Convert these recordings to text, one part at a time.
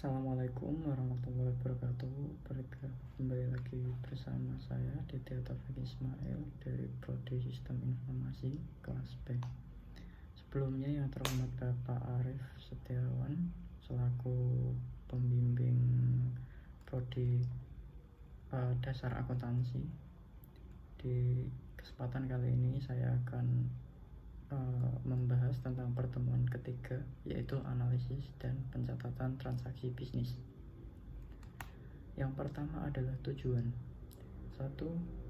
Assalamualaikum warahmatullahi wabarakatuh. Kembali lagi bersama saya Ditya Taufik Ismail dari Prodi Sistem Informasi kelas B. Sebelumnya yang terhormat Bapak Arif Setiawan selaku pembimbing Prodi Dasar Akuntansi. Di kesempatan kali ini saya akan membahas tentang pertemuan ketiga, yaitu analisis dan pencatatan transaksi bisnis. Yang pertama adalah tujuan. 1.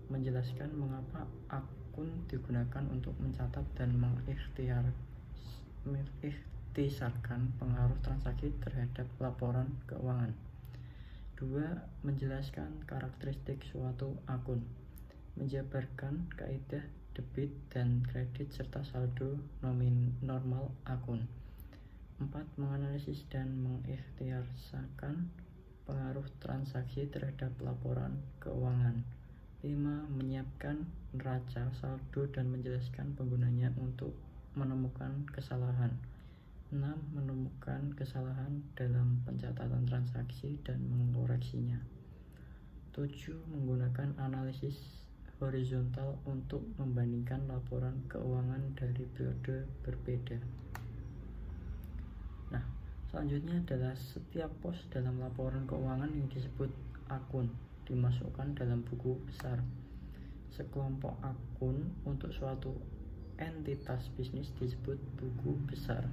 Menjelaskan mengapa akun digunakan untuk mencatat dan mengikhtisarkan pengaruh transaksi terhadap laporan keuangan. 2. Menjelaskan karakteristik suatu akun, menjabarkan kaidah debit dan kredit serta saldo normal akun. 4. Menganalisis dan mengikhtiarkan pengaruh transaksi terhadap laporan keuangan. 5. Menyiapkan neraca saldo dan menjelaskan penggunanya untuk menemukan kesalahan. 6. Menemukan kesalahan dalam pencatatan transaksi dan mengoreksinya. 7. Menggunakan analisis horizontal untuk membandingkan laporan keuangan dari periode berbeda. Nah, selanjutnya adalah setiap pos dalam laporan keuangan yang disebut akun dimasukkan dalam buku besar. Sekelompok akun untuk suatu entitas bisnis disebut buku besar.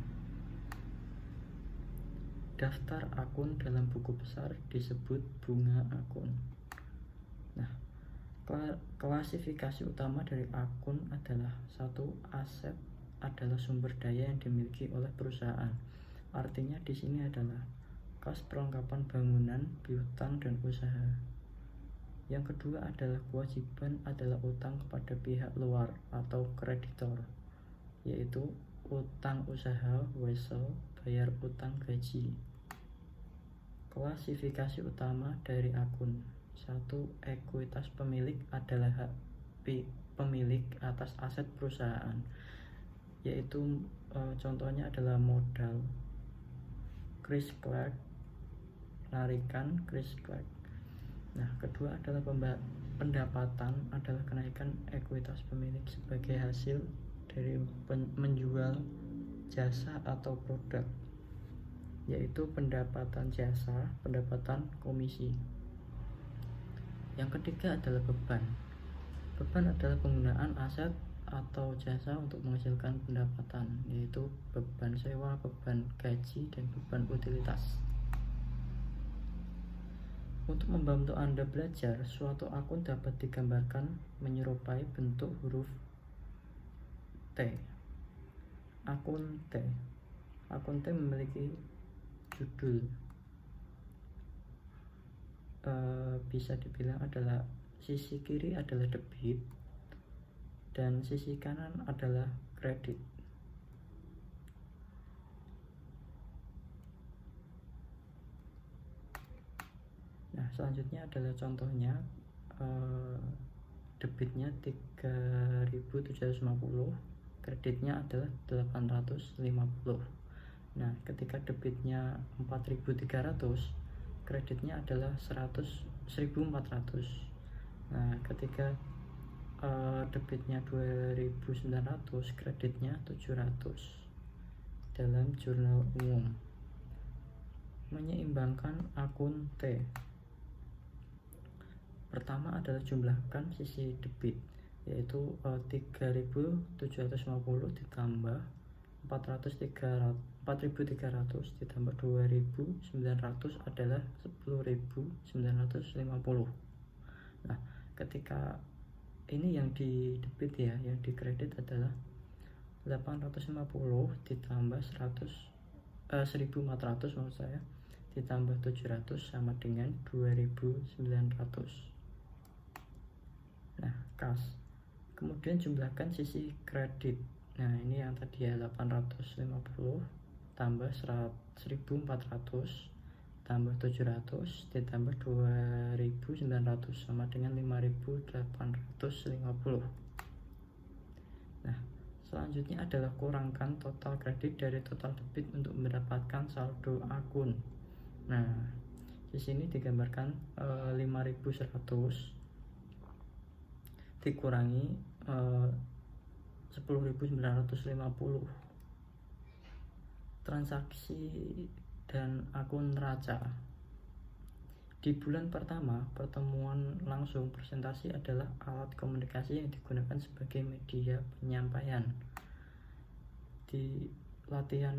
Daftar akun dalam buku besar disebut bunga akun. Nah, klasifikasi utama dari akun adalah: 1. Aset adalah sumber daya yang dimiliki oleh perusahaan. Artinya di sini adalah kas perlengkapan bangunan, piutang, dan usaha. Yang kedua adalah kewajiban adalah utang kepada pihak luar atau kreditor, yaitu utang usaha, wesel, bayar utang gaji. Klasifikasi utama dari akun: 1. Ekuitas pemilik adalah hak pemilik atas aset perusahaan, yaitu contohnya adalah modal, Chris Clark, penarikan Chris Clark. Nah, kedua adalah pendapatan adalah kenaikan ekuitas pemilik sebagai hasil dari menjual jasa atau produk, yaitu pendapatan jasa, pendapatan komisi. Yang ketiga adalah beban. Beban adalah penggunaan aset atau jasa untuk menghasilkan pendapatan, yaitu beban sewa, beban gaji, dan beban utilitas. Untuk membantu Anda belajar, suatu akun dapat digambarkan menyerupai bentuk huruf T. Akun T. Akun T memiliki judul, bisa dibilang adalah sisi kiri adalah debit dan sisi kanan adalah kredit. Nah, selanjutnya adalah contohnya, debitnya 3.750, kreditnya adalah 850. Nah, ketika debitnya 4.300, kreditnya adalah 1.400. Nah, ketika debitnya 2.900, kreditnya 700 dalam jurnal umum. Menyeimbangkan akun T. Pertama adalah jumlahkan sisi debit, yaitu 3.750 ditambah 4.300 ditambah 2.900 adalah 10.950. Nah, ketika ini yang di debit ya, yang di kredit adalah 850 ditambah 1.400 maksud saya, ditambah 700 sama dengan 2.900. Nah, kas. Kemudian jumlahkan sisi kredit. Nah, ini yang tadi ya, 850 tambah 1.400 tambah 700 ditambah 2.900 sama dengan 5.850. Nah, selanjutnya adalah kurangkan total kredit dari total debit untuk mendapatkan saldo akun. Nah, di sini digambarkan 5.100 dikurangi 10.950 transaksi dan akun neraca. Di bulan pertama, pertemuan langsung presentasi adalah alat komunikasi yang digunakan sebagai media penyampaian. Di latihan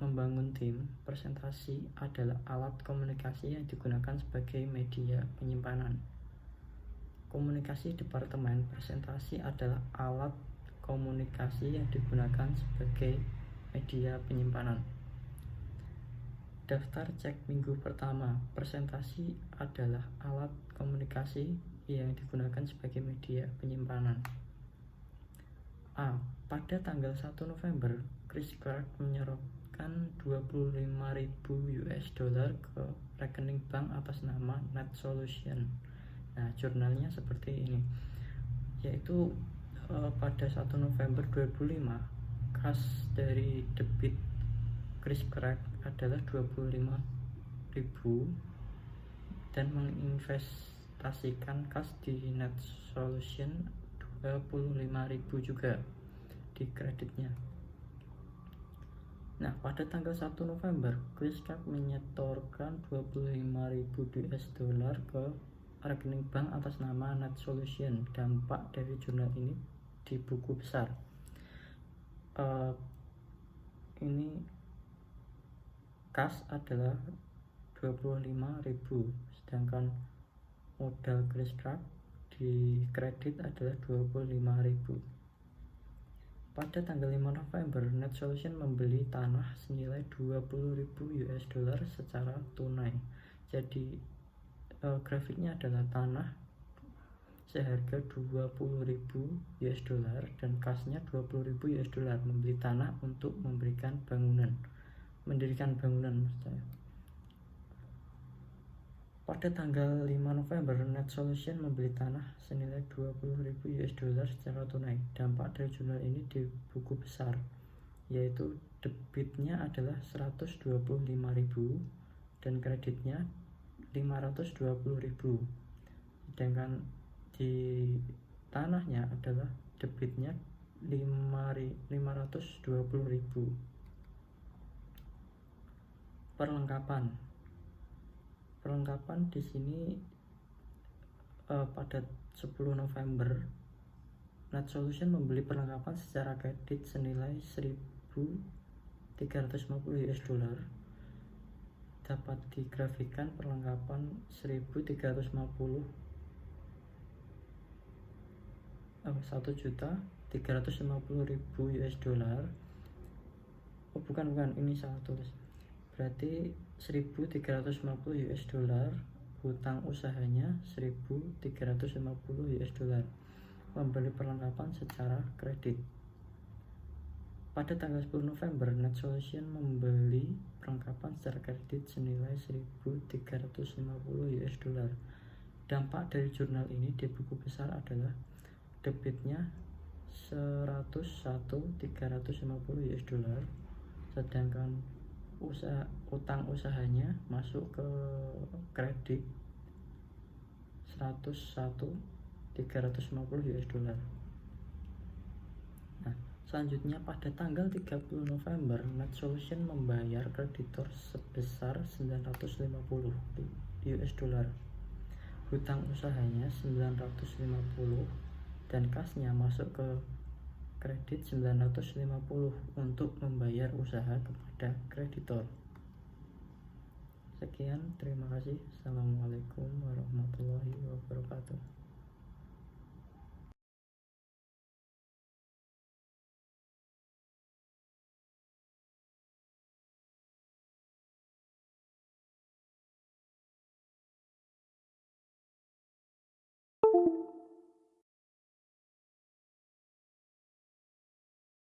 membangun tim, presentasi adalah alat komunikasi yang digunakan sebagai media penyimpanan. Komunikasi departemen, presentasi adalah alat komunikasi yang digunakan sebagai media penyimpanan. Daftar cek minggu pertama, presentasi adalah alat komunikasi yang digunakan sebagai media penyimpanan. A. Pada tanggal 1 November, Chris Clark menyetorkan $25.000 ke rekening bank atas nama Net Solution. Nah, jurnalnya seperti ini, yaitu pada 1 November 2005, kas dari debit Chris Clark adalah 25.000 dan menginvestasikan kas di Net Solution 25.000 juga di kreditnya. Nah, pada tanggal 1 November, Chris Clark menyetorkan $25.000 ke rekening bank atas nama Net Solution. Dampak dari jurnal ini di buku besar. Ini kas adalah 25.000, sedangkan modal Chris Clark di kredit adalah 25.000. Pada tanggal 5 November, Net Solution membeli tanah senilai $20.000 secara tunai. Jadi grafiknya adalah tanah seharga $20.000 dan kasnya $20.000 membeli tanah untuk mendirikan bangunan maksudnya. Pada tanggal 5 November, Net Solution membeli tanah senilai $20.000 secara tunai. Dampak dari jurnal ini di buku besar, yaitu debitnya adalah $125.000 dan kreditnya $520.000. Sedangkan di tanahnya adalah debitnya $520.000. Perlengkapan di sini pada 10 November, Net Solution membeli perlengkapan secara kredit senilai $1.350. Dapat digrafikan perlengkapan $1.350.000. Bukan, ini salah tulis. Berarti $1.350, hutang usahanya $1.350. Membeli perlengkapan secara kredit. Pada tanggal 10 November, Net Solution membeli perlengkapan secara kredit senilai $1.350. Dampak dari jurnal ini di buku besar adalah debitnya $101.350, sedangkan utang usahanya masuk ke kredit $101.350. Nah, selanjutnya pada tanggal 30 November, Net Solution membayar kreditor sebesar $950. Hutang usahanya $950 dan kasnya masuk ke kredit $950 untuk membayar usaha kepada kreditor. Sekian, terima kasih. Assalamualaikum warahmatullahi wabarakatuh.